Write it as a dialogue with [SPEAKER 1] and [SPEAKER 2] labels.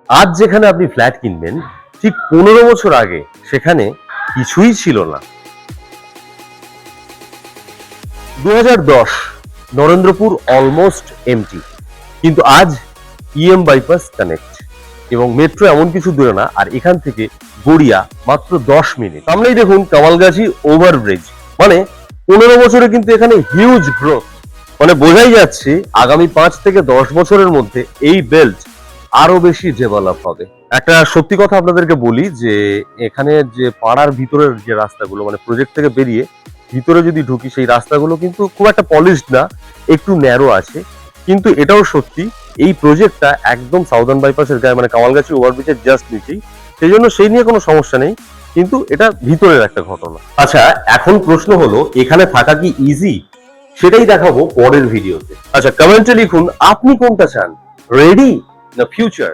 [SPEAKER 1] আজ যেখানে আপনি ফ্ল্যাট কিনবেন ঠিক 15 বছর আগে সেখানে কিছুই ছিল না। 2010 নরেন্দ্রপুর অলমোস্ট এমটি, কিন্তু আজ ইএম বাইপাস কানেক্ট এবং মেট্রো এমন কিছু দূরে না। আর এখান থেকে গড়িয়া মাত্র 10 মিনিট। সামনেই দেখুন কামালগাছি ওভারব্রিজ। মানে 15 বছরে কিন্তু এখানে হিউজ গ্রোথ। মানে বোঝাই যাচ্ছে আগামী 5 থেকে 10 বছরের মধ্যে এই বেল্ট আরো বেশি ডেভেলপ হবে। একটা সত্যি কথা আপনাদেরকে বলি যে এখানে যে পাড়ার ভিতরের যে রাস্তাগুলো, মানে প্রজেক্ট থেকে বেরিয়ে ভিতরে যদি ঢুকি, সেই রাস্তাগুলো কিন্তু খুব একটা পলিশড না, একটু ন্যারো আছে। কিন্তু এটাও সত্যি এই প্রজেক্টটা একদম সাউদার্ন বাইপাসের গায়ে, মানে কামালগাছি ওভারব্রিজের জাস্ট নিচেই, সেই জন্য সেই নিয়ে কোনো সমস্যা নেই। কিন্তু এটা ভিতরের একটা ঘটনা। আচ্ছা, এখন প্রশ্ন হলো এখানে থাকা কি ইজি? সেটাই দেখাবো পরের ভিডিওতে। আচ্ছা, কমেন্টে লিখুন আপনি কোনটা চান, রেডি না ফিউচার।